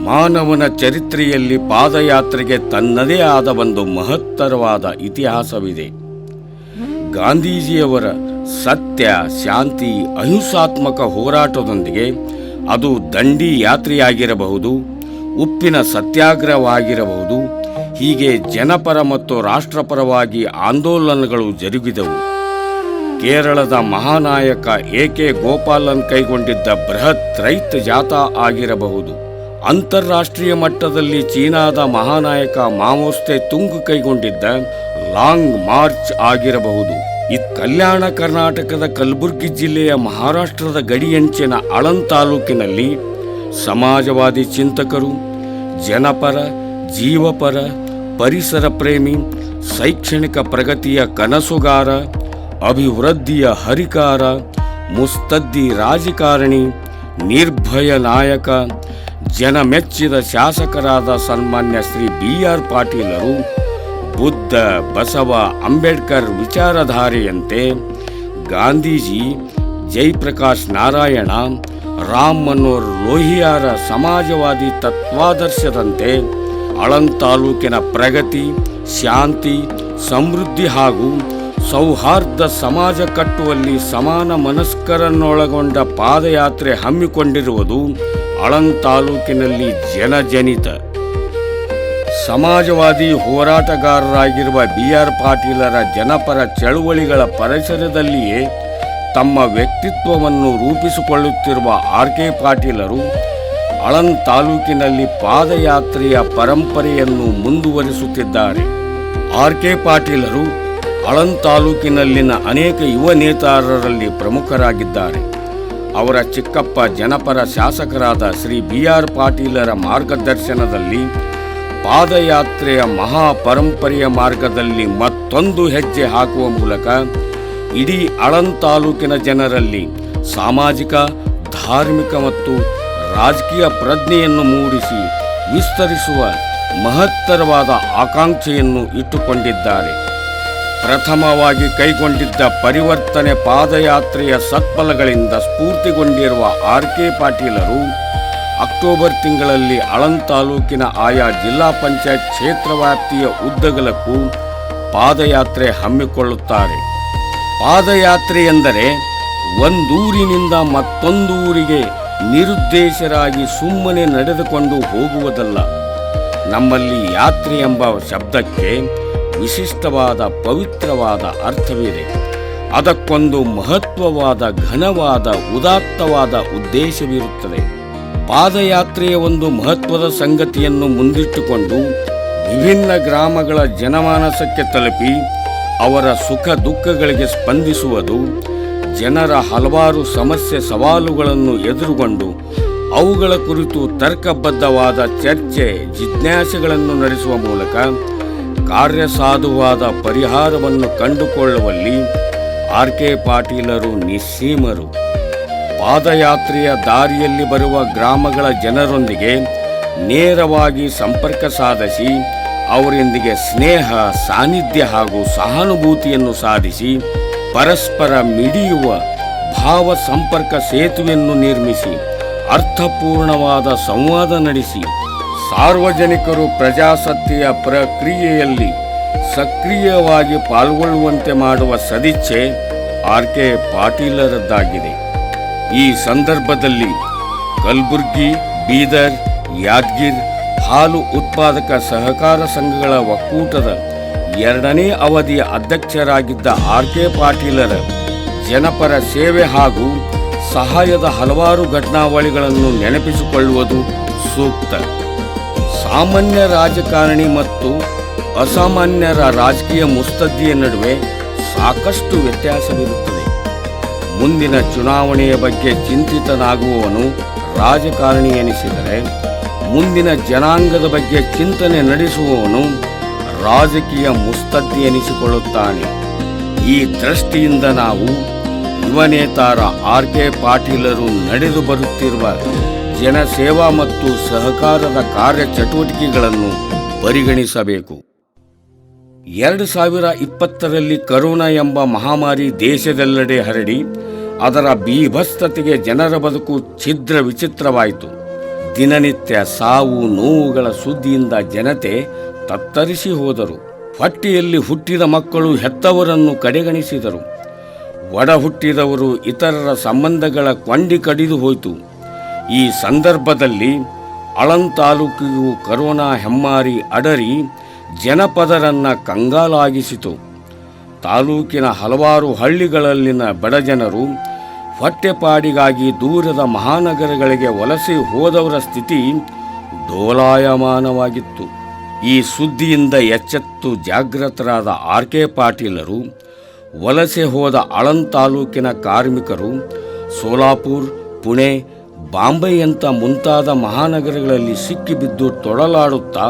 ಮಾನವನ ಚರಿತ್ರೆಯಲ್ಲಿ ಪಾದಯಾತ್ರೆಗೆ ತನ್ನದೇ ಆದ ಒಂದು ಮಹತ್ತರವಾದ ಇತಿಹಾಸವಿದೆ. ಗಾಂಧೀಜಿಯವರ ಸತ್ಯ, ಶಾಂತಿ, ಅಹಿಂಸಾತ್ಮಕ ಹೋರಾಟದೊಂದಿಗೆ ಅದು ದಂಡಿ ಯಾತ್ರೆಯಾಗಿರಬಹುದು, ಉಪ್ಪಿನ ಸತ್ಯಾಗ್ರಹವಾಗಿರಬಹುದು, ಹೀಗೆ ಜನಪರ ಮತ್ತು ರಾಷ್ಟ್ರಪರವಾಗಿ ಆಂದೋಲನಗಳು ಜರುಗಿದವು. ಕೇರಳದ ಮಹಾನಾಯಕ ಎ.ಕೆ. ಗೋಪಾಲನ್ ಕೈಗೊಂಡಿದ್ದ ಬೃಹತ್ ರೈತ ಜಾಥಾ ಆಗಿರಬಹುದು, ಅಂತಾರಾಷ್ಟ್ರೀಯ ಮಟ್ಟದಲ್ಲಿ ಚೀನಾದ ಮಹಾನಾಯಕ ಮಾವೋಸ್ತೆ ತುಂಗ್ ಕೈಗೊಂಡಿದ್ದ ಲಾಂಗ್ ಮಾರ್ಚ್ ಆಗಿರಬಹುದು. ಕಲ್ಯಾಣ ಕರ್ನಾಟಕದ ಕಲಬುರಗಿ ಜಿಲ್ಲೆಯ ಮಹಾರಾಷ್ಟ್ರದ ಗಡಿಯಂಚಿನ ಆಳಂದ್ ತಾಲೂಕಿನಲ್ಲಿ ಸಮಾಜವಾದಿ ಚಿಂತಕರು, ಜನಪರ, ಜೀವಪರ, ಪರಿಸರ ಪ್ರೇಮಿ, ಶೈಕ್ಷಣಿಕ ಪ್ರಗತಿಯ ಕನಸುಗಾರ, ಅಭಿವೃದ್ಧಿಯ ಹರಿಕಾರ, ಮುಸ್ತದ್ದಿ ರಾಜಕಾರಣಿ, ನಿರ್ಭಯ ನಾಯಕ, ಜನಮೆಚ್ಚಿದ ಶಾಸಕರಾದ ಸನ್ಮಾನ್ಯ ಶ್ರೀ ಬಿ.ಆರ್. ಪಾಟೀಲರು ಬುದ್ಧ, ಬಸವ, ಅಂಬೇಡ್ಕರ್ ವಿಚಾರಧಾರೆಯಂತೆ ಗಾಂಧೀಜಿ, ಜಯಪ್ರಕಾಶ್ ನಾರಾಯಣ, ರಾಮ್ ಮನೋಹರ್ ಲೋಹಿಯಾರ ಸಮಾಜವಾದಿ ತತ್ವಾದರ್ಶದಂತೆ ಆಳಂದ್ ತಾಲೂಕಿನ ಪ್ರಗತಿ, ಶಾಂತಿ, ಸಮೃದ್ಧಿ ಹಾಗೂ ಸೌಹಾರ್ದ ಸಮಾಜ ಕಟ್ಟುವಲ್ಲಿ ಸಮಾನ ಮನಸ್ಕರನ್ನೊಳಗೊಂಡ ಪಾದಯಾತ್ರೆ ಹಮ್ಮಿಕೊಂಡಿರುವುದು ಆಳಂದ್ ತಾಲೂಕಿನಲ್ಲಿ ಜನಜನಿತ. ಸಮಾಜವಾದಿ ಹೋರಾಟಗಾರರಾಗಿರುವ ಬಿ.ಆರ್. ಪಾಟೀಲರ ಜನಪರ ಚಳುವಳಿಗಳ ಪರಿಸರದಲ್ಲಿಯೇ ತಮ್ಮ ವ್ಯಕ್ತಿತ್ವವನ್ನು ರೂಪಿಸಿಕೊಳ್ಳುತ್ತಿರುವ ಆರ್.ಕೆ. ಪಾಟೀಲರು ಆಳಂದ್ ತಾಲೂಕಿನಲ್ಲಿ ಪಾದಯಾತ್ರೆಯ ಪರಂಪರೆಯನ್ನು ಮುಂದುವರಿಸುತ್ತಿದ್ದಾರೆ. ಆರ್.ಕೆ. ಪಾಟೀಲರು ಆಳಂದ್ ತಾಲೂಕಿನಲ್ಲಿನ ಅನೇಕ ಯುವ ನೇತಾರರಲ್ಲಿ ಪ್ರಮುಖರಾಗಿದ್ದಾರೆ. ಅವರ ಚಿಕ್ಕಪ್ಪ ಜನಪರ ಶಾಸಕರಾದ ಶ್ರೀ ಬಿ.ಆರ್. ಪಾಟೀಲರ ಮಾರ್ಗದರ್ಶನದಲ್ಲಿ ಪಾದಯಾತ್ರೆಯ ಮಹಾಪರಂಪರೆಯ ಮಾರ್ಗದಲ್ಲಿ ಮತ್ತೊಂದು ಹೆಜ್ಜೆ ಹಾಕುವ ಮೂಲಕ ಇಡೀ ಆಳಂದ್ ತಾಲೂಕಿನ ಜನರಲ್ಲಿ ಸಾಮಾಜಿಕ, ಧಾರ್ಮಿಕ ಮತ್ತು ರಾಜಕೀಯ ಪ್ರಜ್ಞೆಯನ್ನು ಮೂಡಿಸಿ ವಿಸ್ತರಿಸುವ ಮಹತ್ತರವಾದ ಆಕಾಂಕ್ಷೆಯನ್ನು ಇಟ್ಟುಕೊಂಡಿದ್ದಾರೆ. ಪ್ರಥಮವಾಗಿ ಕೈಗೊಂಡಿದ್ದ ಪರಿವರ್ತನೆ ಪಾದಯಾತ್ರೆಯ ಸತ್ಫಲಗಳಿಂದ ಸ್ಫೂರ್ತಿಗೊಂಡಿರುವ ಆರ್.ಕೆ. ಪಾಟೀಲರು ಅಕ್ಟೋಬರ್ ತಿಂಗಳಲ್ಲಿ ಆಳಂದ್ ತಾಲೂಕಿನ ಆಯಾ ಜಿಲ್ಲಾ ಪಂಚಾಯತ್ ಕ್ಷೇತ್ರ ವ್ಯಾಪ್ತಿಯ ಉದ್ದಗಲಕ್ಕೂ ಪಾದಯಾತ್ರೆ ಹಮ್ಮಿಕೊಳ್ಳುತ್ತಾರೆ. ಪಾದಯಾತ್ರೆ ಎಂದರೆ ಒಂದೂರಿನಿಂದ ಮತ್ತೊಂದೂರಿಗೆ ನಿರುದ್ದೇಶರಾಗಿ ಸುಮ್ಮನೆ ನಡೆದುಕೊಂಡು ಹೋಗುವುದಲ್ಲ. ನಮ್ಮಲ್ಲಿ ಯಾತ್ರೆ ಎಂಬ ಶಬ್ದಕ್ಕೆ ವಿಶಿಷ್ಟವಾದ ಪವಿತ್ರವಾದ ಅರ್ಥವಿದೆ. ಅದಕ್ಕೊಂದು ಮಹತ್ವವಾದ, ಘನವಾದ, ಉದಾತ್ತವಾದ ಉದ್ದೇಶವಿರುತ್ತದೆ. ಪಾದಯಾತ್ರೆಯ ಒಂದು ಮಹತ್ವದ ಸಂಗತಿಯನ್ನು ಮುಂದಿಟ್ಟುಕೊಂಡು ವಿಭಿನ್ನ ಗ್ರಾಮಗಳ ಜನಮಾನಸಕ್ಕೆ ತಲುಪಿ ಅವರ ಸುಖ ದುಃಖಗಳಿಗೆ ಸ್ಪಂದಿಸುವುದು, ಜನರ ಹಲವಾರು ಸಮಸ್ಯೆ ಸವಾಲುಗಳನ್ನು ಎದುರುಗೊಂಡು ಅವುಗಳ ಕುರಿತು ತರ್ಕಬದ್ಧವಾದ ಚರ್ಚೆ, ಜಿಜ್ಞಾಸೆಗಳನ್ನು ನಡೆಸುವ ಮೂಲಕ ಕಾರ್ಯಸಾಧುವಾದ ಪರಿಹಾರವನ್ನು ಕಂಡುಕೊಳ್ಳುವಲ್ಲಿ ಆರ್.ಕೆ. ಪಾಟೀಲರು ನಿಸ್ಸೀಮರು. ಪಾದಯಾತ್ರೆಯ ದಾರಿಯಲ್ಲಿ ಬರುವ ಗ್ರಾಮಗಳ ಜನರೊಂದಿಗೆ ನೇರವಾಗಿ ಸಂಪರ್ಕ ಸಾಧಿಸಿ ಅವರೊಂದಿಗೆ ಸ್ನೇಹ, ಸಾನ್ನಿಧ್ಯ ಹಾಗೂ ಸಹಾನುಭೂತಿಯನ್ನು ಸಾಧಿಸಿ ಪರಸ್ಪರ ಮಿಡಿಯುವ ಭಾವ ಸಂಪರ್ಕ ಸೇತುವೆಯನ್ನು ನಿರ್ಮಿಸಿ ಅರ್ಥಪೂರ್ಣವಾದ ಸಂವಾದ ನಡೆಸಿ ಸಾರ್ವಜನಿಕರು ಪ್ರಜಾಸತ್ತೆಯ ಪ್ರಕ್ರಿಯೆಯಲ್ಲಿ ಸಕ್ರಿಯವಾಗಿ ಪಾಲ್ಗೊಳ್ಳುವಂತೆ ಮಾಡುವ ಸದಿಚ್ಛೆ ಆರ್.ಕೆ. ಪಾಟೀಲರದ್ದಾಗಿದೆ. ಈ ಸಂದರ್ಭದಲ್ಲಿ ಕಲಬುರಗಿ, ಬೀದರ್, ಯಾದಗಿರ್ ಹಾಲು ಉತ್ಪಾದಕ ಸಹಕಾರ ಸಂಘಗಳ ಒಕ್ಕೂಟದ 2ನೇ ಅವಧಿಯ ಅಧ್ಯಕ್ಷರಾಗಿದ್ದ ಆರ್.ಕೆ. ಪಾಟೀಲರ ಜನಪರ ಸೇವೆ ಹಾಗೂ ಸಹಾಯದ ಹಲವಾರು ಘಟನಾವಳಿಗಳನ್ನು ನೆನಪಿಸಿಕೊಳ್ಳುವುದು ಸೂಕ್ತ. ಸಾಮಾನ್ಯ ರಾಜಕಾರಣಿ ಮತ್ತು ಅಸಾಮಾನ್ಯರ ರಾಜಕೀಯ ಮುಸ್ತದ್ದಿಯ ನಡುವೆ ಸಾಕಷ್ಟು ವ್ಯತ್ಯಾಸವಿರುತ್ತದೆ. ಮುಂದಿನ ಚುನಾವಣೆಯ ಬಗ್ಗೆ ಚಿಂತಿತನಾಗುವವನು ರಾಜಕಾರಣಿ ಎನಿಸಿದರೆ, ಮುಂದಿನ ಜನಾಂಗದ ಬಗ್ಗೆ ಚಿಂತನೆ ನಡೆಸುವವನು ರಾಜಕೀಯ ಮುಸ್ತದ್ದಿ ಎನಿಸಿಕೊಳ್ಳುತ್ತಾನೆ. ಈ ದೃಷ್ಟಿಯಿಂದ ನಾವು ಯುವ ನೇತಾರ ಆರ್.ಕೆ. ಪಾಟೀಲರು ನಡೆದು ಬರುತ್ತಿರುವ ಜನಸೇವಾ ಮತ್ತು ಸಹಕಾರದ ಕಾರ್ಯಚಟುವಟಿಕೆಗಳನ್ನು ಪರಿಗಣಿಸಬೇಕು. 2020ರಲ್ಲಿ ಕರೋನಾ ಎಂಬ ಮಹಾಮಾರಿ ದೇಶದೆಲ್ಲೆಡೆ ಹರಡಿ ಅದರ ಬೀಭತ್ಸತೆಗೆ ಜನರ ಬದುಕು ಛಿದ್ರ ವಿಚಿತ್ರವಾಯಿತು. ದಿನನಿತ್ಯ ಸಾವು ನೋವುಗಳ ಸುದ್ದಿಯಿಂದ ಜನತೆ ತತ್ತರಿಸಿ ಹೋದರು. ಹೊಟ್ಟೆಯಲ್ಲಿ ಹುಟ್ಟಿದ ಮಕ್ಕಳು ಹೆತ್ತವರನ್ನು ಕಡೆಗಣಿಸಿದರು. ಒಡ ಹುಟ್ಟಿದವರು ಇತರರ ಸಂಬಂಧಗಳ ಕೊಂಡಿ ಕಡಿದು ಹೋಯಿತು. ಈ ಸಂದರ್ಭದಲ್ಲಿ ಆಳಂದ ತಾಲೂಕಿಗೂ ಕರೋನಾ ಹೆಮ್ಮಾರಿ ಅಡರಿ ಜನಪದರನ್ನು ಕಂಗಾಲಾಗಿಸಿತು. ತಾಲೂಕಿನ ಹಲವಾರು ಹಳ್ಳಿಗಳಲ್ಲಿನ ಬಡಜನರು ಹೊಟ್ಟೆಪಾಡಿಗಾಗಿ ದೂರದ ಮಹಾನಗರಗಳಿಗೆ ವಲಸೆ ಹೋದವರ ಸ್ಥಿತಿ ಡೋಲಾಯಮಾನವಾಗಿತ್ತು. ಈ ಸುದ್ದಿಯಿಂದ ಎಚ್ಚೆತ್ತು ಜಾಗೃತರಾದ ಆರ್.ಕೆ. ಪಾಟೀಲರು ವಲಸೆ ಹೋದ ಆಳಂದ ತಾಲೂಕಿನ ಕಾರ್ಮಿಕರು ಸೋಲಾಪುರ್, ಪುಣೆ, ಬಾಂಬೆಯಂಥ ಮುಂತಾದ ಮಹಾನಗರಗಳಲ್ಲಿ ಸಿಕ್ಕಿಬಿದ್ದು ತೊಡಲಾಡುತ್ತಾ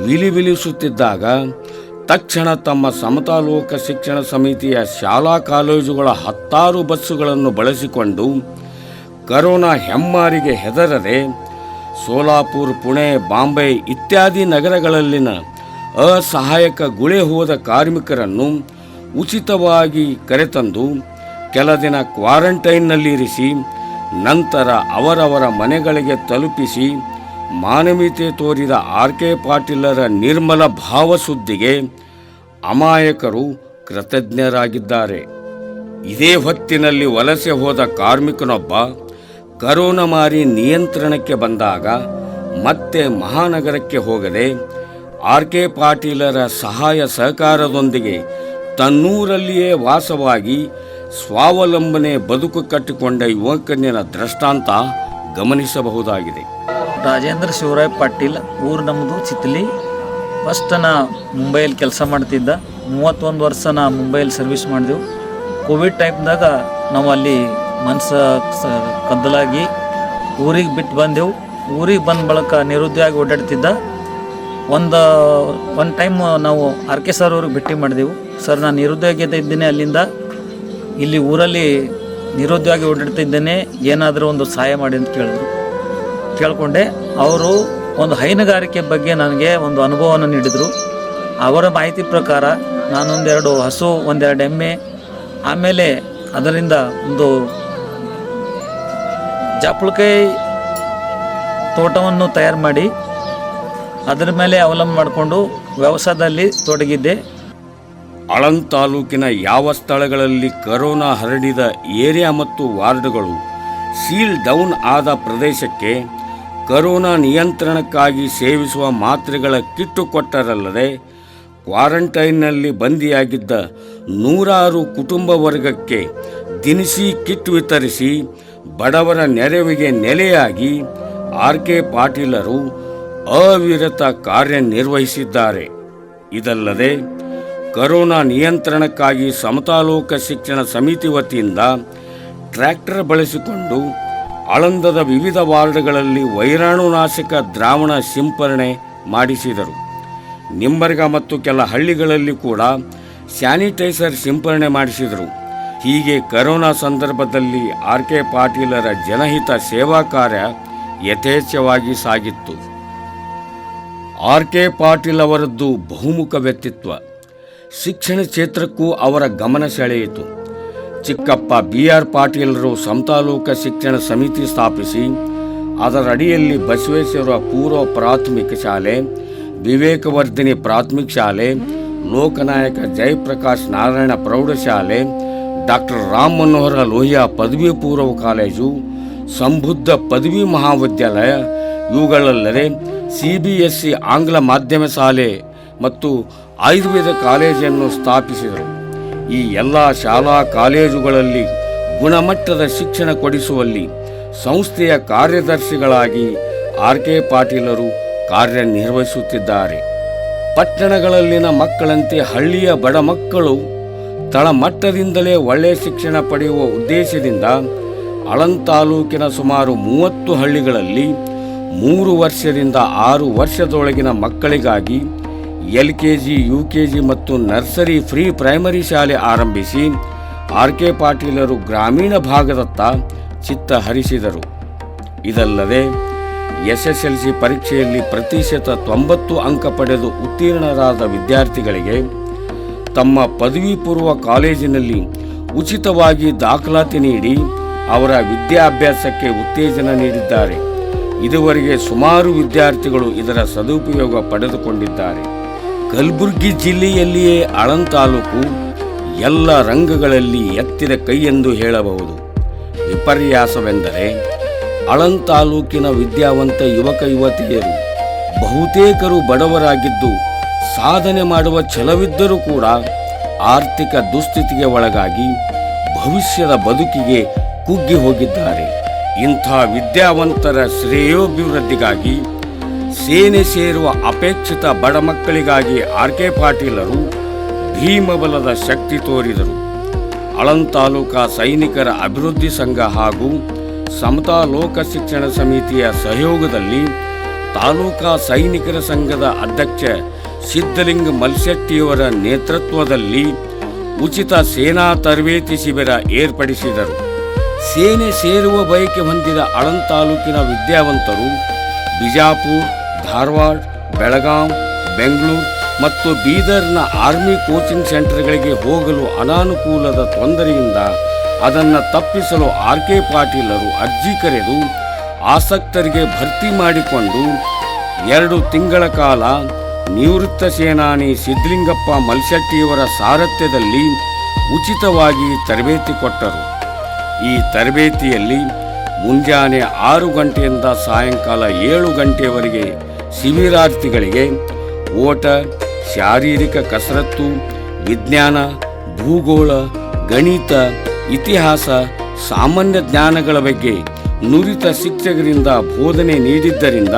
ವಿಲಿವಿಲಿಸುತ್ತಿದ್ದಾಗ ತಕ್ಷಣ ತಮ್ಮ ಸಮತಾಲೋಕ ಶಿಕ್ಷಣ ಸಮಿತಿಯ ಶಾಲಾ ಕಾಲೇಜುಗಳ 10 ಬಸ್ಸುಗಳನ್ನು ಬಳಸಿಕೊಂಡು ಕರೋನಾ ಹೆಮ್ಮಾರಿಗೆ ಹೆದರದೆ ಸೋಲಾಪುರ್, ಪುಣೆ, ಬಾಂಬೆ ಇತ್ಯಾದಿ ನಗರಗಳಲ್ಲಿನ ಅಸಹಾಯಕ ಗುಳೆ ಹೋದ ಕಾರ್ಮಿಕರನ್ನು ಉಚಿತವಾಗಿ ಕರೆತಂದು ಕೆಲ ದಿನ ಕ್ವಾರಂಟೈನ್ನಲ್ಲಿರಿಸಿ ನಂತರ ಅವರವರ ಮನೆಗಳಿಗೆ ತಲುಪಿಸಿ ಮಾನವೀಯತೆ ತೋರಿದ ಆರ್.ಕೆ. ಪಾಟೀಲರ ನಿರ್ಮಲ ಭಾವಸುದ್ದಿಗೆ ಅಮಾಯಕರು ಕೃತಜ್ಞರಾಗಿದ್ದಾರೆ. ಇದೇ ಹೊತ್ತಿನಲ್ಲಿ ವಲಸೆ ಹೋದ ಕಾರ್ಮಿಕನೊಬ್ಬ ಕರೋನಾ ಮಾರಿ ನಿಯಂತ್ರಣಕ್ಕೆ ಬಂದಾಗ ಮತ್ತೆ ಮಹಾನಗರಕ್ಕೆ ಹೋಗದೆ ಆರ್.ಕೆ. ಪಾಟೀಲರ ಸಹಾಯ ಸಹಕಾರದೊಂದಿಗೆ ತನ್ನೂರಲ್ಲಿಯೇ ವಾಸವಾಗಿ ಸ್ವಾವಲಂಬನೆ ಬದುಕು ಕಟ್ಟಿಕೊಂಡ ಯುವಕನಿನ ದೃಷ್ಟಾಂತ ಗಮನಿಸಬಹುದಾಗಿದೆ. ರಾಜೇಂದ್ರ ಶಿವರಾಯ್ ಪಾಟೀಲ್, ಊರು ನಮ್ಮದು ಚಿತ್ಲಿ. ಫಸ್ಟ್ ನಾ ಮುಂಬೈಯಲ್ಲಿ ಕೆಲಸ ಮಾಡ್ತಿದ್ದ. 31 ವರ್ಷ ನಾ ಮುಂಬೈಯಲ್ಲಿ ಸರ್ವಿಸ್ ಮಾಡಿದೆವು. ಕೋವಿಡ್ ಟೈಮ್ದಾಗ ನಾವು ಅಲ್ಲಿ ಮನಸ್ಸು ಕದ್ದಲಾಗಿ ಊರಿಗೆ ಬಿಟ್ಟು ಬಂದೆವು. ಊರಿಗೆ ಬಂದ ಬಳಿಕ ನಿರುದ್ಯೋಗಿ ಓಡಾಡ್ತಿದ್ದ. ಒಂದು ಟೈಮ್ ನಾವು ಆರ್.ಕೆ. ಸರ್ ಅವ್ರಿಗೆ ಭೇಟಿ ಮಾಡಿದೆವು. ಸರ್, ನಾನು ನಿರುದ್ಯೋಗಿತ ಇದ್ದೇನೆ, ಅಲ್ಲಿಂದ ಇಲ್ಲಿ ಊರಲ್ಲಿ ನಿರುದ್ಯೋಗಿ ಓಡಾಡ್ತಿದ್ದೇನೆ, ಏನಾದರೂ ಒಂದು ಸಹಾಯ ಮಾಡಿ ಅಂತ ಕೇಳಿಕೊಂಡೆ. ಅವರು ಒಂದು ಹೈನುಗಾರಿಕೆ ಬಗ್ಗೆ ನನಗೆ ಒಂದು ಅನುಭವವನ್ನು ನೀಡಿದರು. ಅವರ ಮಾಹಿತಿ ಪ್ರಕಾರ ನಾನೊಂದೆರಡು ಹಸು, ಒಂದೆರಡು ಎಮ್ಮೆ, ಆಮೇಲೆ ಅದರಿಂದ ಒಂದು ಜಾಪುಳಕಾಯಿ ತೋಟವನ್ನು ತಯಾರು ಮಾಡಿ ಅದರ ಮೇಲೆ ಅವಲಂಬನೆ ಮಾಡಿಕೊಂಡು ವ್ಯವಸಾಯದಲ್ಲಿ ತೊಡಗಿದ್ದೆ. ಆಳಂದ ತಾಲೂಕಿನ ಯಾವ ಸ್ಥಳಗಳಲ್ಲಿ ಕರೋನಾ ಹರಡಿದ ಏರಿಯಾ ಮತ್ತು ವಾರ್ಡ್ಗಳು ಸೀಲ್ ಡೌನ್ ಆದ ಪ್ರದೇಶಕ್ಕೆ ಕರೋನಾ ನಿಯಂತ್ರಣಕ್ಕಾಗಿ ಸೇವಿಸುವ ಮಾತ್ರೆಗಳ ಕಿಟ್ಟು ಕೊಟ್ಟರಲ್ಲದೆ ಕ್ವಾರಂಟೈನ್ನಲ್ಲಿ ಬಂದಿಯಾಗಿದ್ದ 100 ಕುಟುಂಬ ವರ್ಗಕ್ಕೆ ದಿನಸಿ ಕಿಟ್ ವಿತರಿಸಿ ಬಡವರ ನೆರವಿಗೆ ನೆಲೆಯಾಗಿ ಆರ್.ಕೆ. ಪಾಟೀಲರು ಅವಿರತ ಕಾರ್ಯನಿರ್ವಹಿಸಿದ್ದಾರೆ. ಇದಲ್ಲದೆ ಕರೋನಾ ನಿಯಂತ್ರಣಕ್ಕಾಗಿ ಸಮತಾಲೋಕ ಶಿಕ್ಷಣ ಸಮಿತಿ ವತಿಯಿಂದ ಟ್ರ್ಯಾಕ್ಟರ್ ಬಳಸಿಕೊಂಡು ಆಳಂದದ ವಿವಿಧ ವಾರ್ಡ್ಗಳಲ್ಲಿ ವೈರಾಣುನಾಶಕ ದ್ರಾವಣ ಸಿಂಪರಣೆ ಮಾಡಿಸಿದರು. ನಿಂಬರ್ಗ ಮತ್ತು ಕೆಲ ಹಳ್ಳಿಗಳಲ್ಲಿ ಕೂಡ ಸ್ಯಾನಿಟೈಸರ್ ಸಿಂಪರಣೆ ಮಾಡಿಸಿದರು. ಹೀಗೆ ಕರೋನಾ ಸಂದರ್ಭದಲ್ಲಿ ಆರ್.ಕೆ. ಪಾಟೀಲರ ಜನಹಿತ ಸೇವಾ ಕಾರ್ಯ ಯಥೇಚ್ಛವಾಗಿ ಸಾಗಿತ್ತು. ಆರ್.ಕೆ. ಪಾಟೀಲ್ ಅವರದ್ದು ಬಹುಮುಖ ವ್ಯಕ್ತಿತ್ವ. ಶಿಕ್ಷಣ ಕ್ಷೇತ್ರಕ್ಕೂ ಅವರ ಗಮನ ಸೆಳೆಯಿತು. ಚಿಕ್ಕಪ್ಪ ಬಿ.ಆರ್. ಪಾಟೀಲರು ಸಮತಾಲೋಕ ಶಿಕ್ಷಣ ಸಮಿತಿ ಸ್ಥಾಪಿಸಿ ಅದರ ಅಡಿಯಲ್ಲಿ ಬಸವೇಶ್ವರ ಪೂರ್ವ ಪ್ರಾಥಮಿಕ ಶಾಲೆ, ವಿವೇಕವರ್ಧಿನಿ ಪ್ರಾಥಮಿಕ ಶಾಲೆ, ಲೋಕನಾಯಕ ಜಯಪ್ರಕಾಶ್ ನಾರಾಯಣ ಪ್ರೌಢಶಾಲೆ, ಡಾಕ್ಟರ್ ರಾಮ್ ಮನೋಹರ ಲೋಹಿಯಾ ಪದವಿ ಪೂರ್ವ ಕಾಲೇಜು, ಸಂಬುದ್ಧ ಪದವಿ ಮಹಾವಿದ್ಯಾಲಯ, ಇವುಗಳಲ್ಲದೆ CBSE ಆಂಗ್ಲ ಮಾಧ್ಯಮ ಶಾಲೆ ಮತ್ತು ಆಯುರ್ವೇದ ಕಾಲೇಜನ್ನು ಸ್ಥಾಪಿಸಿದರು. ಈ ಎಲ್ಲ ಶಾಲಾ ಕಾಲೇಜುಗಳಲ್ಲಿ ಗುಣಮಟ್ಟದ ಶಿಕ್ಷಣ ಕೊಡಿಸುವಲ್ಲಿ ಸಂಸ್ಥೆಯ ಕಾರ್ಯದರ್ಶಿಗಳಾಗಿ ಆರ್.ಕೆ. ಪಾಟೀಲರು ಕಾರ್ಯನಿರ್ವಹಿಸುತ್ತಿದ್ದಾರೆ. ಪಟ್ಟಣಗಳಲ್ಲಿನ ಮಕ್ಕಳಂತೆ ಹಳ್ಳಿಯ ಬಡ ಮಕ್ಕಳು ತಳಮಟ್ಟದಿಂದಲೇ ಒಳ್ಳೆಯ ಶಿಕ್ಷಣ ಪಡೆಯುವ ಉದ್ದೇಶದಿಂದ ಆಳಂದ ತಾಲೂಕಿನ ಸುಮಾರು 30 ಹಳ್ಳಿಗಳಲ್ಲಿ 3 ವರ್ಷದಿಂದ 6 ವರ್ಷದೊಳಗಿನ ಮಕ್ಕಳಿಗಾಗಿ LKG, UKG ಮತ್ತು ನರ್ಸರಿ ಫ್ರೀ ಪ್ರೈಮರಿ ಶಾಲೆ ಆರಂಭಿಸಿ ಆರ್.ಕೆ. ಪಾಟೀಲರು ಗ್ರಾಮೀಣ ಭಾಗದತ್ತ ಚಿತ್ತ ಹರಿಸಿದರು. ಇದಲ್ಲದೆ SSLC ಪರೀಕ್ಷೆಯಲ್ಲಿ ಪ್ರತಿಶತ 90 ಅಂಕ ಪಡೆದು ಉತ್ತೀರ್ಣರಾದ ವಿದ್ಯಾರ್ಥಿಗಳಿಗೆ ತಮ್ಮ ಪದವಿ ಪೂರ್ವ ಕಾಲೇಜಿನಲ್ಲಿ ಉಚಿತವಾಗಿ ದಾಖಲಾತಿ ನೀಡಿ ಅವರ ವಿದ್ಯಾಭ್ಯಾಸಕ್ಕೆ ಉತ್ತೇಜನ ನೀಡಿದ್ದಾರೆ. ಇದುವರೆಗೆ ಸುಮಾರು ವಿದ್ಯಾರ್ಥಿಗಳು ಇದರ ಸದುಪಯೋಗ ಪಡೆದುಕೊಂಡಿದ್ದಾರೆ. ಕಲಬುರಗಿ ಜಿಲ್ಲೆಯಲ್ಲಿಯೇ ಆಳಂದ ತಾಲೂಕು ಎಲ್ಲ ರಂಗಗಳಲ್ಲಿ ಎತ್ತಿದ ಕೈ ಎಂದು ಹೇಳಬಹುದು. ವಿಪರ್ಯಾಸವೆಂದರೆ ಆಳಂದ ತಾಲೂಕಿನ ವಿದ್ಯಾವಂತ ಯುವಕ ಯುವತಿಯರು ಬಹುತೇಕರು ಬಡವರಾಗಿದ್ದು ಸಾಧನೆ ಮಾಡುವ ಛಲವಿದ್ದರೂ ಕೂಡ ಆರ್ಥಿಕ ದುಸ್ಥಿತಿಗೆ ಒಳಗಾಗಿ ಭವಿಷ್ಯದ ಬದುಕಿಗೆ ಕುಗ್ಗಿ ಹೋಗಿದ್ದಾರೆ. ಇಂಥ ವಿದ್ಯಾವಂತರ ಶ್ರೇಯೋಭಿವೃದ್ಧಿಗಾಗಿ ಸೇನೆ ಸೇರುವ ಅಪೇಕ್ಷಿತ ಬಡ ಮಕ್ಕಳಿಗಾಗಿ ಆರ್.ಕೆ. ಪಾಟೀಲರು ಭೀಮಬಲದ ಶಕ್ತಿ ತೋರಿದರು. ಆಳಂದ ತಾಲೂಕಾ ಸೈನಿಕರ ಅಭಿವೃದ್ಧಿ ಸಂಘ ಹಾಗೂ ಸಮತಾ ಲೋಕ ಶಿಕ್ಷಣ ಸಮಿತಿಯ ಸಹಯೋಗದಲ್ಲಿ ತಾಲೂಕಾ ಸೈನಿಕರ ಸಂಘದ ಅಧ್ಯಕ್ಷ ಸಿದ್ಧಲಿಂಗ ಮಲ್ಶೆಟ್ಟಿಯವರ ನೇತೃತ್ವದಲ್ಲಿ ಉಚಿತ ಸೇನಾ ತರಬೇತಿ ಶಿಬಿರ ಏರ್ಪಡಿಸಿದರು. ಸೇನೆ ಸೇರುವ ಬಯಕೆ ಹೊಂದಿದ ಆಳಂದ ತಾಲೂಕಿನ ವಿದ್ಯಾವಂತರು ಬಿಜಾಪುರ, ಧಾರವಾಡ, ಬೆಳಗಾಂ, ಬೆಂಗಳೂರು ಮತ್ತು ಬೀದರ್ನ ಆರ್ಮಿ ಕೋಚಿಂಗ್ ಸೆಂಟರ್ಗಳಿಗೆ ಹೋಗಲು ಅನಾನುಕೂಲದ ತೊಂದರೆಯಿಂದ ಅದನ್ನು ತಪ್ಪಿಸಲು ಆರ್.ಕೆ. ಪಾಟೀಲರು ಅರ್ಜಿ ಕರೆದು ಆಸಕ್ತರಿಗೆ ಭರ್ತಿ ಮಾಡಿಕೊಂಡು 2 ತಿಂಗಳ ಕಾಲ ನಿವೃತ್ತ ಸೇನಾನಿ ಸಿದ್ಧಲಿಂಗಪ್ಪ ಮಲ್ಶೆಟ್ಟಿಯವರ ಸಾರಥ್ಯದಲ್ಲಿ ಉಚಿತವಾಗಿ ತರಬೇತಿ ಕೊಟ್ಟರು. ಈ ತರಬೇತಿಯಲ್ಲಿ ಮುಂಜಾನೆ 6 ಗಂಟೆಯಿಂದ ಸಾಯಂಕಾಲ 7 ಗಂಟೆಯವರೆಗೆ ಶಿಬಿರಾರ್ಥಿಗಳಿಗೆ ಓಟ, ಶಾರೀರಿಕ ಕಸರತ್ತು, ವಿಜ್ಞಾನ, ಭೂಗೋಳ, ಗಣಿತ, ಇತಿಹಾಸ, ಸಾಮಾನ್ಯ ಜ್ಞಾನಗಳ ಬಗ್ಗೆ ನುರಿತ ಶಿಕ್ಷಕರಿಂದ ಬೋಧನೆ ನೀಡಿದ್ದರಿಂದ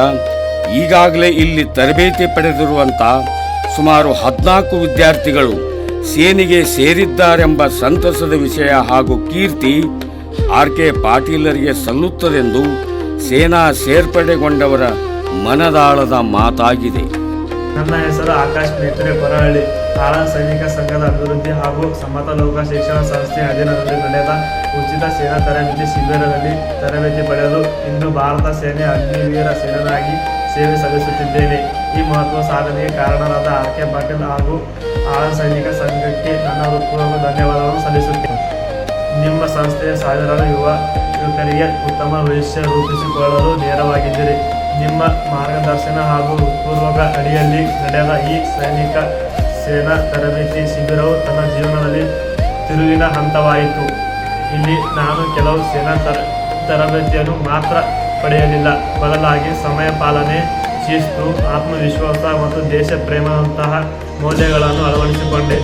ಈಗಾಗಲೇ ಇಲ್ಲಿ ತರಬೇತಿ ಪಡೆದಿರುವಂಥ ಸುಮಾರು 14 ವಿದ್ಯಾರ್ಥಿಗಳು ಸೇನೆಗೆ ಸೇರಿದ್ದಾರೆಂಬ ಸಂತಸದ ವಿಷಯ ಹಾಗೂ ಕೀರ್ತಿ ಆರ್.ಕೆ. ಪಾಟೀಲರಿಗೆ ಸಲ್ಲುತ್ತದೆಂದು ಸೇನಾ ಸೇರ್ಪಡೆಗೊಂಡವರ ಮನದಾಳದ ಮಾತಾಗಿದೆ. ನನ್ನ ಹೆಸರು ಆಕಾಶ್ ನೇತ್ರೆ ಕೊರಹಳ್ಳಿ. ಆಳಂದ ಸೈನಿಕ ಸಂಘದ ಅಭಿವೃದ್ಧಿ ಹಾಗೂ ಸಮತಾ ಲೋಕ ಶಿಕ್ಷಣ ಸಂಸ್ಥೆ ಅಧೀನದಲ್ಲಿ ನಡೆದ ಉಚಿತ ಸೇನಾ ತರಬೇತಿ ಶಿಬಿರದಲ್ಲಿ ತರಬೇತಿ ಪಡೆದು ಇಂದು ಭಾರತ ಸೇನೆ ಅಗ್ನಿವೀರ ಸೇನಾಗಿ ಸೇವೆ ಸಲ್ಲಿಸುತ್ತಿದ್ದೇನೆ. ಈ ಮಹತ್ವ ಸಾಧನೆಗೆ ಕಾರಣರಾದ ಆರ್.ಕೆ. ಪಾಟೀಲ್ ಹಾಗೂ ಆಳಂದ ಸೈನಿಕ ಸಂಘಕ್ಕೆ ನನ್ನ ಹೃತ್ಪೂರ್ವಕ ಧನ್ಯವಾದಗಳನ್ನು ಸಲ್ಲಿಸುತ್ತೇನೆ. ನಿಮ್ಮ ಸಂಸ್ಥೆಯ ಸಾವಿರಾರು ಯುವಕರಿಗೆ ಉತ್ತಮ ಭವಿಷ್ಯ ರೂಪಿಸಿಕೊಳ್ಳಲು ನೇರವಾಗಿದ್ದೀರಿ. ನಿಮ್ಮ ಮಾರ್ಗದರ್ಶನ ಹಾಗೂ ಹೃತ್ಪೂರ್ವಕ ಅಡಿಯಲ್ಲಿ ನಡೆದ ಈ ಸೈನಿಕ ಸೇನಾ ತರಬೇತಿ ಶಿಬಿರವು ತನ್ನ ಜೀವನದಲ್ಲಿ ತಿರುವಿನ ಹಂತವಾಯಿತು. ಇಲ್ಲಿ ನಾನು ಕೆಲವು ಸೇನಾ ತರಬೇತಿಯನ್ನು ಮಾತ್ರ ಪಡೆಯಲಿಲ್ಲ, ಬದಲಾಗಿ ಸಮಯ ಪಾಲನೆ, ಶಿಸ್ತು, ಆತ್ಮವಿಶ್ವಾಸ ಮತ್ತು ದೇಶ ಪ್ರೇಮದಂತಹ ಮೌಲ್ಯಗಳನ್ನು ಅಳವಡಿಸಿಕೊಂಡೆ.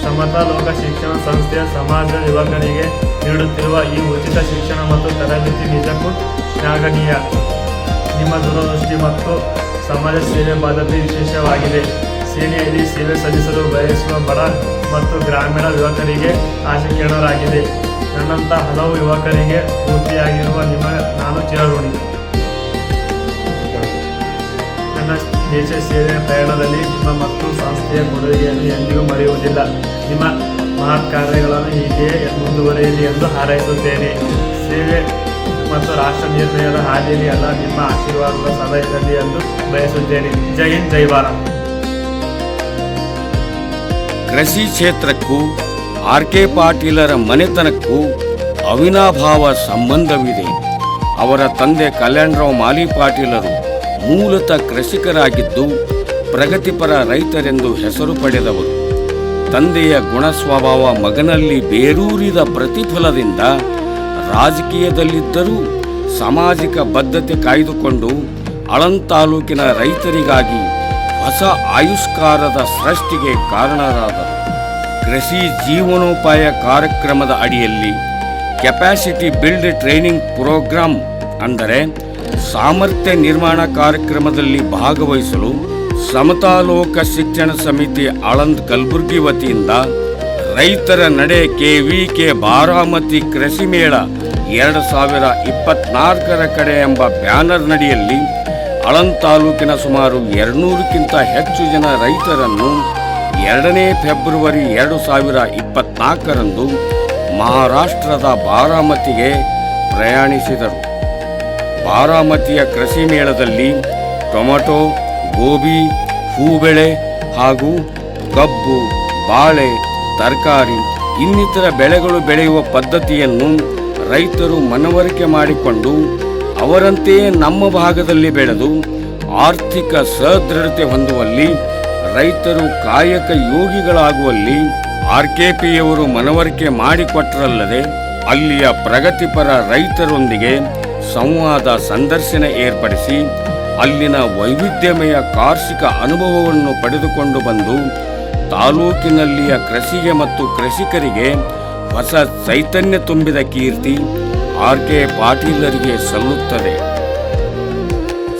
ಸಮತಾ ಲೋಕ ಶಿಕ್ಷಣ ಸಂಸ್ಥೆಯ ಸಮಾಜ ಯುವಕರಿಗೆ ನೀಡುತ್ತಿರುವ ಈ ಉಚಿತ ಶಿಕ್ಷಣ ಮತ್ತು ತರಬೇತಿ ನಿಜಕ್ಕೂ ಶ್ಲಾಘನೀಯ. ನಿಮ್ಮ ದೂರದೃಷ್ಟಿ ಮತ್ತು ಸಮಾಜ ಸೇವೆ ಬದ್ಧತೆ ವಿಶೇಷವಾಗಿದೆ. ಸೇನೆಯಲ್ಲಿ ಸೇವೆ ಸಲ್ಲಿಸಲು ಬಯಸುವ ಬಡ ಮತ್ತು ಗ್ರಾಮೀಣ ಯುವಕರಿಗೆ ಆಶೀರ್ವಾದವಾಗಿದೆ. ನನ್ನಂಥ ಹಲವು ಯುವಕರಿಗೆ ಸ್ಫೂರ್ತಿಯಾಗಿರುವ ನಾನು ಚಿರಋಣಿ. ನನ್ನ ದೇಶ ಸೇವೆಯ ಪ್ರಯಾಣದಲ್ಲಿ ನಿಮ್ಮ ಮತ್ತು ಸಂಸ್ಥೆಯ ಕೊಡುಗೆಯನ್ನು ಎಂದಿಗೂ ಮರೆಯುವುದಿಲ್ಲ. ನಿಮ್ಮ ಮಹತ್ ಕಾರ್ಯಗಳನ್ನು ಹೀಗೆಯೇ ಮುಂದುವರಿಯಲಿ ಎಂದು ಹಾರೈಸುತ್ತೇನೆ. ಸೇವೆ ಮತ್ತು ರಾಷ್ಟ್ರ ನಿರ್ಣಯದ ಹಾದಿಯಲ್ಲಿ ಎಲ್ಲ ನಿಮ್ಮ ಆಶೀರ್ವಾದದ ಸದಾ ಇರಲಿ ಎಂದು ಬಯಸುತ್ತೇನೆ. ಜೈ ಹಿಂದ್, ಜೈ ಭಾರತ್. ಕೃಷಿ ಕ್ಷೇತ್ರಕ್ಕೂ ಆರ್.ಕೆ. ಪಾಟೀಲರ ಮನೆತನಕ್ಕೂ ಅವಿನಾಭಾವ ಸಂಬಂಧವಿದೆ. ಅವರ ತಂದೆ ಕಲ್ಯಾಣರಾವ್ ಮಾಲಿ ಪಾಟೀಲರು ಮೂಲತಃ ಕೃಷಿಕರಾಗಿದ್ದು ಪ್ರಗತಿಪರ ರೈತರೆಂದು ಹೆಸರು ಪಡೆದವರು. ತಂದೆಯ ಗುಣ ಸ್ವಭಾವ ಮಗನಲ್ಲಿ ಬೇರೂರಿದ ಪ್ರತಿಫಲದಿಂದ ರಾಜಕೀಯದಲ್ಲಿದ್ದರೂ ಸಾಮಾಜಿಕ ಬದ್ಧತೆ ಕಾಯ್ದುಕೊಂಡು ಆಳಂದ ತಾಲೂಕಿನ ರೈತರಿಗಾಗಿ ಹೊಸ ಆಯುಷ್ಕಾರದ ಸೃಷ್ಟಿಗೆ ಕಾರಣರಾದರು. ಕೃಷಿ ಜೀವನೋಪಾಯ ಕಾರ್ಯಕ್ರಮದ ಅಡಿಯಲ್ಲಿ ಕೆಪಾಸಿಟಿ ಬಿಲ್ಡ್ ಟ್ರೈನಿಂಗ್ ಪ್ರೋಗ್ರಾಂ ಅಂದರೆ ಸಾಮರ್ಥ್ಯ ನಿರ್ಮಾಣ ಕಾರ್ಯಕ್ರಮದಲ್ಲಿ ಭಾಗವಹಿಸಲು ಸಮತಾ ಲೋಕ ಶಿಕ್ಷಣ ಸಮಿತಿ ಆಳಂದ ಕಲಬುರಗಿ ವತಿಯಿಂದ ರೈತರ ನಡೆ ಕೆ.ವಿ.ಕೆ. ಬಾರಾಮತಿ ಕೃಷಿ ಮೇಳ 2024 ಕಡೆ ಎಂಬ ಬ್ಯಾನರ್ ನಡಿಯಲ್ಲಿ ಆಳಂದ ತಾಲೂಕಿನ ಸುಮಾರು 200ಕ್ಕಿಂತ ಹೆಚ್ಚು ಜನ ರೈತರನ್ನು 2ನೇ ಫೆಬ್ರವರಿ 2024ರಂದು ಮಹಾರಾಷ್ಟ್ರದ ಬಾರಾಮತಿಗೆ ಪ್ರಯಾಣಿಸಿದರು. ಬಾರಾಮತಿಯ ಕೃಷಿ ಮೇಳದಲ್ಲಿ ಟೊಮೆಟೊ, ಗೋಬಿ, ಹೂಬೆಳೆ ಹಾಗೂ ಕಬ್ಬು, ಬಾಳೆ, ತರಕಾರಿ ಇನ್ನಿತರ ಬೆಳೆಗಳು ಬೆಳೆಯುವ ಪದ್ಧತಿಯನ್ನು ರೈತರು ಮನವರಿಕೆ ಮಾಡಿಕೊಂಡು ಅವರಂತೆಯೇ ನಮ್ಮ ಭಾಗದಲ್ಲಿ ಬೆಳೆದು ಆರ್ಥಿಕ ಸದೃಢತೆ ಹೊಂದುವಲ್ಲಿ, ರೈತರು ಕಾಯಕ ಯೋಗಿಗಳಾಗುವಲ್ಲಿ RKPಯವರು ಮನವರಿಕೆ ಮಾಡಿಕೊಟ್ಟರಲ್ಲದೆ ಅಲ್ಲಿಯ ಪ್ರಗತಿಪರ ರೈತರೊಂದಿಗೆ ಸಂವಾದ ಸಂದರ್ಶನ ಏರ್ಪಡಿಸಿ ಅಲ್ಲಿನ ವೈವಿಧ್ಯಮಯ ಕಾರ್ಷಿಕ ಅನುಭವವನ್ನು ಪಡೆದುಕೊಂಡು ಬಂದು ತಾಲೂಕಿನಲ್ಲಿಯ ಕೃಷಿಗೆ ಮತ್ತು ಕೃಷಿಕರಿಗೆ ಹೊಸ ಚೈತನ್ಯ ತುಂಬಿದ ಕೀರ್ತಿ RK ಪಾಟೀಲರಿಗೆ ಸಲ್ಲುತ್ತದೆ.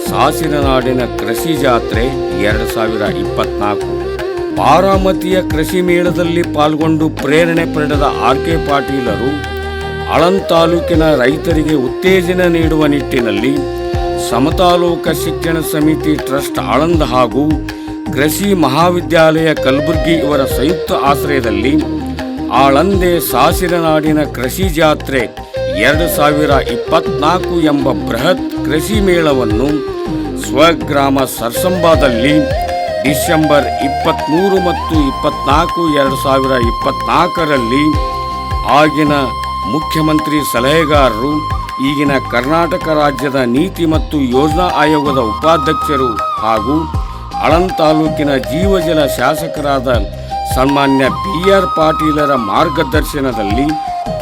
ಸಾಸಿರ ನಾಡಿನ ಕೃಷಿ ಜಾತ್ರೆ 2024 ಬಾರಾಮತಿಯ ಕೃಷಿ ಮೇಳದಲ್ಲಿ ಪಾಲ್ಗೊಂಡು ಪ್ರೇರಣೆ ಪಡೆದ RK ಪಾಟೀಲರು ಆಳಂದ ತಾಲೂಕಿನ ರೈತರಿಗೆ ಉತ್ತೇಜನ ನೀಡುವ ನಿಟ್ಟಿನಲ್ಲಿ ಸಮತಾಲೋಕ ಶಿಕ್ಷಣ ಸಮಿತಿ ಟ್ರಸ್ಟ್ ಆಳಂದ ಹಾಗೂ ಕೃಷಿ ಮಹಾವಿದ್ಯಾಲಯ ಕಲಬುರಗಿ ಇವರ ಸಂಯುಕ್ತ ಆಶ್ರಯದಲ್ಲಿ ಆಳಂದೆ ಸಾಸಿರ ನಾಡಿನ ಕೃಷಿ ಜಾತ್ರೆ 2024 ಎಂಬ ಬೃಹತ್ ಕೃಷಿ ಮೇಳವನ್ನು ಸ್ವಗ್ರಾಮ ಸರ್ಸಂಬಾದಲ್ಲಿ ಡಿಸೆಂಬರ್ 23 ಮತ್ತು 24, 2024ರಲ್ಲಿ ಆಗಿನ ಮುಖ್ಯಮಂತ್ರಿ ಸಲಹೆಗಾರರು, ಈಗಿನ ಕರ್ನಾಟಕ ರಾಜ್ಯದ ನೀತಿ ಮತ್ತು ಯೋಜನಾ ಆಯೋಗದ ಉಪಾಧ್ಯಕ್ಷರು ಹಾಗೂ ಆಳಂದ ತಾಲೂಕಿನ ಜೀವಜಲ ಶಾಸಕರಾದ ಸನ್ಮಾನ್ಯ BR ಪಾಟೀಲರ ಮಾರ್ಗದರ್ಶನದಲ್ಲಿ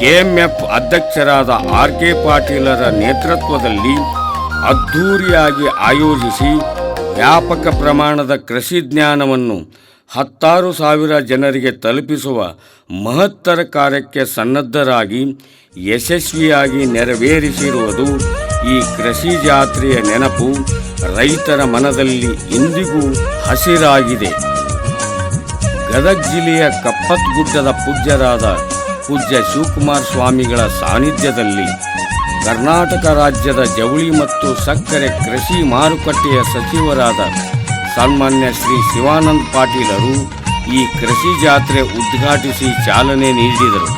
KMF ಅಧ್ಯಕ್ಷರಾದ RK ಪಾಟೀಲರ ನೇತೃತ್ವದಲ್ಲಿ ಅದ್ಧೂರಿಯಾಗಿ ಆಯೋಜಿಸಿ ವ್ಯಾಪಕ ಪ್ರಮಾಣದ ಕೃಷಿ ಜ್ಞಾನವನ್ನು 16,000 ಜನರಿಗೆ ತಲುಪಿಸುವ ಮಹತ್ತರ ಕಾರ್ಯಕ್ಕೆ ಸನ್ನದ್ಧರಾಗಿ ಯಶಸ್ವಿಯಾಗಿ ನೆರವೇರಿಸಿರುವುದು ಈ ಕೃಷಿ ಜಾತ್ರೆಯ ನೆನಪು ರೈತರ ಮನದಲ್ಲಿ ಇಂದಿಗೂ ಹಸಿರಾಗಿದೆ. ಗದಗ ಜಿಲ್ಲೆಯ ಕಪ್ಪತ್ಗುಡ್ಡದ ಪೂಜ್ಯರಾದ ಪೂಜ್ಯ ಶಿವಕುಮಾರ ಸ್ವಾಮಿಗಳ ಸಾನ್ನಿಧ್ಯದಲ್ಲಿ ಕರ್ನಾಟಕ ರಾಜ್ಯದ ಜವಳಿ ಮತ್ತು ಸಕ್ಕರೆ ಕೃಷಿ ಮಾರುಕಟ್ಟೆಯ ಸಚಿವರಾದ ಸನ್ಮಾನ್ಯ ಶ್ರೀ ಶಿವಾನಂದ ಪಾಟೀಲರು ಈ ಕೃಷಿ ಜಾತ್ರೆ ಉದ್ಘಾಟಿಸಿ ಚಾಲನೆ ನೀಡಿದರು.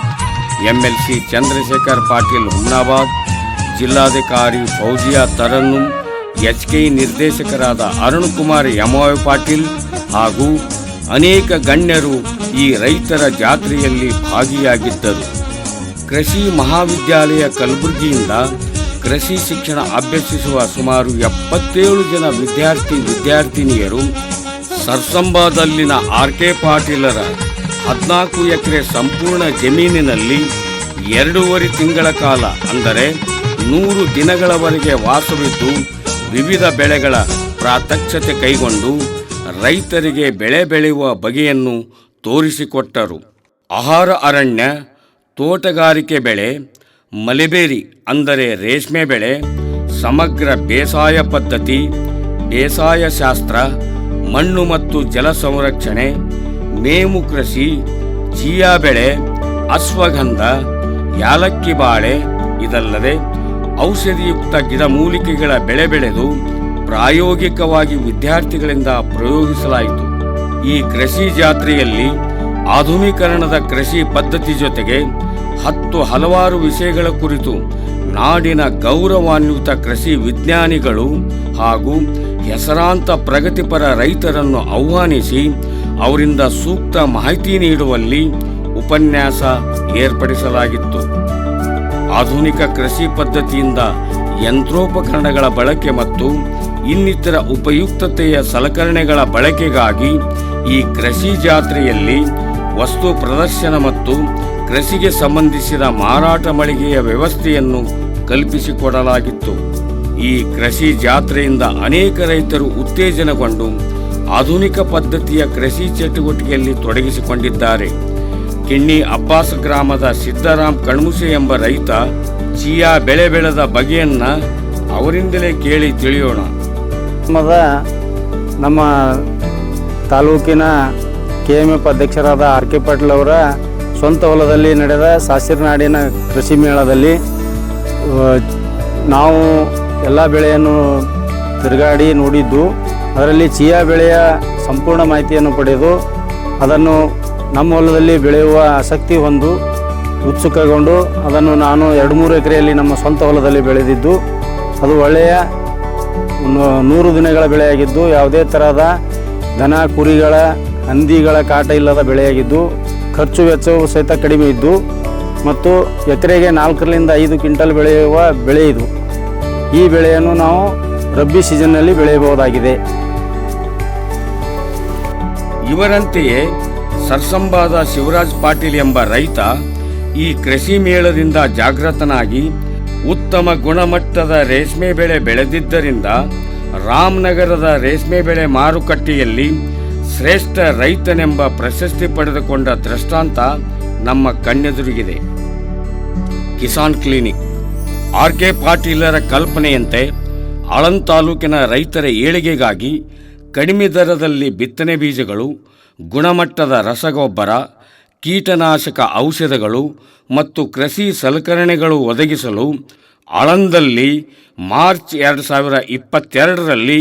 MLC ಚಂದ್ರಶೇಖರ್ ಪಾಟೀಲ್ ಹುಮ್ನಾಬಾದ್, ಜಿಲ್ಲಾಧಿಕಾರಿ ಫೌಜಿಯಾ ತರನ್ನುಮ್, HK ನಿರ್ದೇಶಕರಾದ ಅರುಣ್ ಕುಮಾರ್ ಯಮಾವಿ ಪಾಟೀಲ್ ಹಾಗೂ ಅನೇಕ ಗಣ್ಯರು ಈ ರೈತರ ಜಾತ್ರೆಯಲ್ಲಿ ಭಾಗಿಯಾಗಿದ್ದರು. ಕೃಷಿ ಮಹಾವಿದ್ಯಾಲಯ ಕಲಬುರಗಿಯಿಂದ ಕೃಷಿ ಶಿಕ್ಷಣ ಅಭ್ಯಸಿಸುವ ಸುಮಾರು 77 ಜನ ವಿದ್ಯಾರ್ಥಿನಿಯರು ಸರ್ಸಂಬಾದಲ್ಲಿನ RK ಪಾಟೀಲರ 14 ಎಕರೆ ಸಂಪೂರ್ಣ ಜಮೀನಿನಲ್ಲಿ 2.5 ತಿಂಗಳ ಕಾಲ ಅಂದರೆ 100 ದಿನಗಳವರೆಗೆ ವಾಸವಿದ್ದು ವಿವಿಧ ಬೆಳೆಗಳ ಪ್ರಾತ್ಯಕ್ಷತೆ ಕೈಗೊಂಡು ರೈತರಿಗೆ ಬೆಳೆ ಬೆಳೆಯುವ ಬಗೆಯನ್ನು ತೋರಿಸಿಕೊಟ್ಟರು. ಆಹಾರ ಅರಣ್ಯ, ತೋಟಗಾರಿಕೆ ಬೆಳೆ, ಮಲೆಬೇರಿ ಅಂದರೆ ರೇಷ್ಮೆ ಬೆಳೆ, ಸಮಗ್ರ ಬೇಸಾಯ ಪದ್ಧತಿ, ಬೇಸಾಯ ಶಾಸ್ತ್ರ, ಮಣ್ಣು ಮತ್ತು ಜಲ ಸಂರಕ್ಷಣೆ, ಮೇವು ಕೃಷಿ, ಚಿಯಾ ಬೆಳೆ, ಅಶ್ವಗಂಧ, ಯಾಲಕ್ಕಿ ಬಾಳೆ, ಇದಲ್ಲದೆ ಔಷಧಿಯುಕ್ತ ಗಿಡಮೂಲಿಕೆಗಳ ಬೆಳೆ ಬೆಳೆದು ಪ್ರಾಯೋಗಿಕವಾಗಿ ವಿದ್ಯಾರ್ಥಿಗಳಿಂದ ಪ್ರಯೋಗಿಸಲಾಯಿತು. ಈ ಕೃಷಿ ಜಾತ್ರೆಯಲ್ಲಿ ಆಧುನೀಕರಣದ ಕೃಷಿ ಪದ್ಧತಿ ಜೊತೆಗೆ 10 ಹಲವಾರು ವಿಷಯಗಳ ಕುರಿತು ನಾಡಿನ ಗೌರವಾನ್ವಿತ ಕೃಷಿ ವಿಜ್ಞಾನಿಗಳು ಹಾಗೂ ಹೆಸರಾಂತ ಪ್ರಗತಿಪರ ರೈತರನ್ನು ಆಹ್ವಾನಿಸಿ ಅವರಿಂದ ಸೂಕ್ತ ಮಾಹಿತಿ ನೀಡುವಲ್ಲಿ ಉಪನ್ಯಾಸ ಏರ್ಪಡಿಸಲಾಗಿತ್ತು. ಆಧುನಿಕ ಕೃಷಿ ಪದ್ಧತಿಯಿಂದ ಯಂತ್ರೋಪಕರಣಗಳ ಬಳಕೆ ಮತ್ತು ಇನ್ನಿತರ ಉಪಯುಕ್ತತೆಯ ಸಲಕರಣೆಗಳ ಬಳಕೆಗಾಗಿ ಈ ಕೃಷಿ ಜಾತ್ರೆಯಲ್ಲಿ ವಸ್ತು ಪ್ರದರ್ಶನ ಮತ್ತು ಕೃಷಿಗೆ ಸಂಬಂಧಿಸಿದ ಮಾರಾಟ ಮಳಿಗೆಯ ವ್ಯವಸ್ಥೆಯನ್ನು ಕಲ್ಪಿಸಿಕೊಡಲಾಗಿತ್ತು. ಈ ಕೃಷಿ ಜಾತ್ರೆಯಿಂದ ಅನೇಕ ರೈತರು ಉತ್ತೇಜನಗೊಂಡು ಆಧುನಿಕ ಪದ್ಧತಿಯ ಕೃಷಿ ಚಟುವಟಿಕೆಯಲ್ಲಿ ತೊಡಗಿಸಿಕೊಂಡಿದ್ದಾರೆ. ಕಿಣ್ಣಿ ಅಬ್ಬಾಸ ಗ್ರಾಮದ ಸಿದ್ದರಾಮ್ ಕಣ್ಮುಸೆ ಎಂಬ ರೈತ ಚಿಯಾ ಬೆಳೆ ಬೆಳೆದ ಬಗೆಯನ್ನ ಅವರಿಂದಲೇ ಕೇಳಿ ತಿಳಿಯೋಣ. ನಮ್ಮ ತಾಲೂಕಿನ KMF ಅಧ್ಯಕ್ಷರಾದ RK ಪಾಟೀಲ್ ಅವರ ಸ್ವಂತ ಹೊಲದಲ್ಲಿ ನಡೆದ ಸಾಸಿರ ನಾಡಿನ ಕೃಷಿ ಮೇಳದಲ್ಲಿ ನಾವು ಎಲ್ಲ ಬೆಳೆಯನ್ನು ತಿರುಗಾಡಿ ನೋಡಿದ್ದು, ಅದರಲ್ಲಿ ಚಿಯಾ ಬೆಳೆಯ ಸಂಪೂರ್ಣ ಮಾಹಿತಿಯನ್ನು ಪಡೆದು ಅದನ್ನು ನಮ್ಮ ಹೊಲದಲ್ಲಿ ಬೆಳೆಯುವ ಆಸಕ್ತಿ ಹೊಂದು ಉತ್ಸುಕಗೊಂಡು ಅದನ್ನು ನಾನು 2-3 ಎಕರೆಯಲ್ಲಿ ನಮ್ಮ ಸ್ವಂತ ಹೊಲದಲ್ಲಿ ಬೆಳೆದಿದ್ದು, ಅದು ಒಳ್ಳೆಯ 100 ದಿನಗಳ ಬೆಳೆಯಾಗಿದ್ದು ಯಾವುದೇ ಥರದ ದನ ಕುರಿಗಳ ಹಂದಿಗಳ ಕಾಟ ಇಲ್ಲದ ಬೆಳೆಯಾಗಿದ್ದು ಖರ್ಚು ವೆಚ್ಚವು ಸಹಿತ ಕಡಿಮೆ ಇದ್ದು ಮತ್ತು ಎಕರೆಗೆ 4ರಿಂದ 5 ಕ್ವಿಂಟಲ್ ಬೆಳೆಯುವ ಬೆಳೆ ಇದು. ಈ ಬೆಳೆಯನ್ನು ನಾವು ರಬ್ಬಿ ಸೀಸನ್ನಲ್ಲಿ ಬೆಳೆಯಬಹುದಾಗಿದೆ. ಇವರಂತೆಯೇ ಸರ್ಸಂಬಾದ ಶಿವರಾಜ್ ಪಾಟೀಲ್ ಎಂಬ ರೈತ ಈ ಕೃಷಿ ಮೇಳದಿಂದ ಜಾಗೃತನಾಗಿ ಉತ್ತಮ ಗುಣಮಟ್ಟದ ರೇಷ್ಮೆ ಬೆಳೆ ಬೆಳೆದಿದ್ದರಿಂದ ರಾಮನಗರದ ರೇಷ್ಮೆ ಬೆಳೆ ಮಾರುಕಟ್ಟೆಯಲ್ಲಿ ಶ್ರೇಷ್ಠ ರೈತನೆಂಬ ಪ್ರಶಸ್ತಿ ಪಡೆದುಕೊಂಡ ದೃಷ್ಟಾಂತ ನಮ್ಮ ಕಣ್ಣೆದುರಿಗಿದೆ. ಕಿಸಾನ್ ಕ್ಲಿನಿಕ್ ಆರ್.ಕೆ. ಪಾಟೀಲರ ಕಲ್ಪನೆಯಂತೆ ಆಳಂದ್ ತಾಲೂಕಿನ ರೈತರ ಏಳಿಗೆಗಾಗಿ ಕಡಿಮೆ ದರದಲ್ಲಿ ಬಿತ್ತನೆ ಬೀಜಗಳು, ಗುಣಮಟ್ಟದ ರಸಗೊಬ್ಬರ, ಕೀಟನಾಶಕ ಔಷಧಗಳು ಮತ್ತು ಕೃಷಿ ಸಲಕರಣೆಗಳು ಒದಗಿಸಲು ಆಳಂದಲ್ಲಿ ಮಾರ್ಚ್ 2022ರಲ್ಲಿ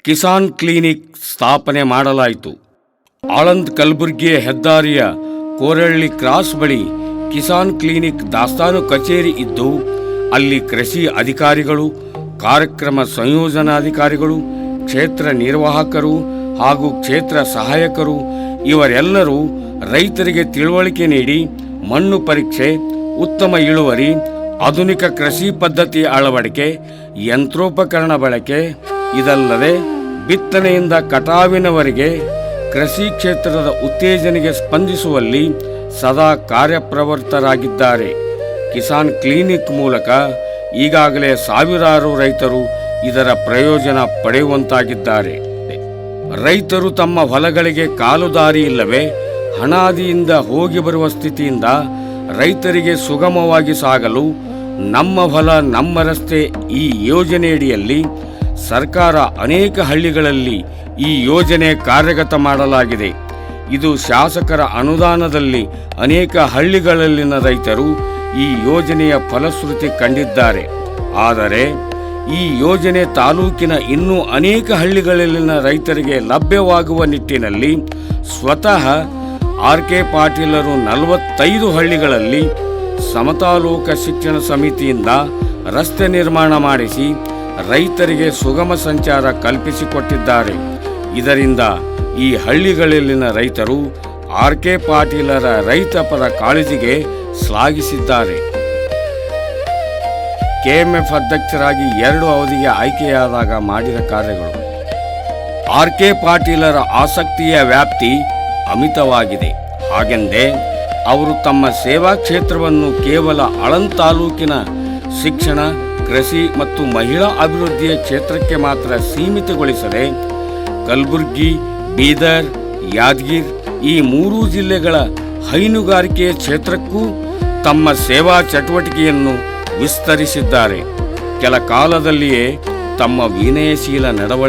ಕಿಸಾನ್ ಕ್ಲಿನಿಕ್ ಸ್ಥಾಪನೆ ಮಾಡಲಾಯಿತು. ಆಳಂದ್ ಕಲಬುರ್ಗಿ ಹೆದ್ದಾರಿಯ ಕೋರಳ್ಳಿ ಕ್ರಾಸ್ ಬಳಿ ಕಿಸಾನ್ ಕ್ಲಿನಿಕ್ ದಾಸ್ತಾನು ಕಚೇರಿ ಇದ್ದು ಅಲ್ಲಿ ಕೃಷಿ ಅಧಿಕಾರಿಗಳು, ಕಾರ್ಯಕ್ರಮ ಸಂಯೋಜನಾಧಿಕಾರಿಗಳು, ಕ್ಷೇತ್ರ ನಿರ್ವಾಹಕರು ಹಾಗೂ ಕ್ಷೇತ್ರ ಸಹಾಯಕರು ಇವರೆಲ್ಲರೂ ರೈತರಿಗೆ ತಿಳುವಳಿಕೆ ನೀಡಿ ಮಣ್ಣು ಪರೀಕ್ಷೆ, ಉತ್ತಮ ಇಳುವರಿ, ಆಧುನಿಕ ಕೃಷಿ ಪದ್ಧತಿ ಅಳವಡಿಕೆ, ಯಂತ್ರೋಪಕರಣ ಬಳಕೆ, ಇದಲ್ಲದೆ ಬಿತ್ತನೆಯಿಂದ ಕಟಾವಿನವರೆಗೆ ಕೃಷಿ ಕ್ಷೇತ್ರದ ಉತ್ತೇಜನೆಗೆ ಸ್ಪಂದಿಸುವಲ್ಲಿ ಸದಾ ಕಾರ್ಯಪ್ರವೃತ್ತರಾಗಿದ್ದಾರೆ. ಕಿಸಾನ್ ಕ್ಲಿನಿಕ್ ಮೂಲಕ ಈಗಾಗಲೇ ಸಾವಿರಾರು ರೈತರು ಇದರ ಪ್ರಯೋಜನ ಪಡೆಯುವಂತಾಗಿದ್ದಾರೆ. ರೈತರು ತಮ್ಮ ಹೊಲಗಳಿಗೆ ಕಾಲುದಾರಿ ಇಲ್ಲವೇ ಹಣಾದಿಯಿಂದ ಹೋಗಿ ಬರುವ ಸ್ಥಿತಿಯಿಂದ ರೈತರಿಗೆ ಸುಗಮವಾಗಿ ಸಾಗಲು ನಮ್ಮ ಹೊಲ ನಮ್ಮ ರಸ್ತೆ ಈ ಯೋಜನೆಯಡಿಯಲ್ಲಿ ಸರ್ಕಾರ ಅನೇಕ ಹಳ್ಳಿಗಳಲ್ಲಿ ಈ ಯೋಜನೆ ಕಾರ್ಯಗತ ಮಾಡಲಾಗಿದೆ. ಇದು ಶಾಸಕರ ಅನುದಾನದಲ್ಲಿ ಅನೇಕ ಹಳ್ಳಿಗಳಲ್ಲಿನ ರೈತರು ಈ ಯೋಜನೆಯ ಫಲಶ್ರುತಿ ಕಂಡಿದ್ದಾರೆ. ಆದರೆ ಈ ಯೋಜನೆ ತಾಲೂಕಿನ ಇನ್ನೂ ಅನೇಕ ಹಳ್ಳಿಗಳಲ್ಲಿನ ರೈತರಿಗೆ ಲಭ್ಯವಾಗುವ ನಿಟ್ಟಿನಲ್ಲಿ ಸ್ವತಃ ಆರ್.ಕೆ. ಪಾಟೀಲರು 45 ಹಳ್ಳಿಗಳಲ್ಲಿ ಸಮತಾಲೋಕ ಶಿಕ್ಷಣ ಸಮಿತಿಯಿಂದ ರಸ್ತೆ ನಿರ್ಮಾಣ ಮಾಡಿಸಿ ರೈತರಿಗೆ ಸುಗಮ ಸಂಚಾರ ಕಲ್ಪಿಸಿಕೊಟ್ಟಿದ್ದಾರೆ. ಇದರಿಂದ ಈ ಹಳ್ಳಿಗಳಲ್ಲಿನ ರೈತರು ಆರ್.ಕೆ. ಪಾಟೀಲರ ರೈತಪರ ಕಾಳಜಿಗೆ ಶ್ಲಾಘಿಸಿದ್ದಾರೆ. ಕೆಎಂಎಫ್ ಅಧ್ಯಕ್ಷರಾಗಿ 2 ಅವಧಿಗೆ ಆಯ್ಕೆಯಾದಾಗ ಮಾಡಿದ ಕಾರ್ಯಗಳು. ಆರ್.ಕೆ. ಪಾಟೀಲರ ಆಸಕ್ತಿಯ ವ್ಯಾಪ್ತಿ ಅಮಿತವಾಗಿದೆ. ಹಾಗೆಂದೇ ಅವರು ತಮ್ಮ ಸೇವಾ ಕ್ಷೇತ್ರವನ್ನು ಕೇವಲ ಆಳಂದ್ ತಾಲೂಕಿನ ಶಿಕ್ಷಣ, ಕೃಷಿ ಮತ್ತು ಮಹಿಳಾ ಅಭಿವೃದ್ಧಿಯ ಕ್ಷೇತ್ರಕ್ಕೆ ಮಾತ್ರ ಸೀಮಿತಗೊಳಿಸದೆ ಕಲಬುರ್ಗಿ, ಬೀದರ್, ಯಾದಗಿರಿ ಈ 3 ಜಿಲ್ಲೆಗಳ ಹೈನುಗಾರಿಕೆಯ ಕ್ಷೇತ್ರಕ್ಕೂ ತಮ್ಮ ಸೇವಾ ಚಟುವಟಿಕೆಯನ್ನು ವಿಸ್ತರಿಸಿದ್ದಾರೆ. ಕೆಲ ಕಾಲದಲ್ಲಿಯೇ ತಮ್ಮ ವಿನಯಶೀಲ ನಡವಳಿಕೆ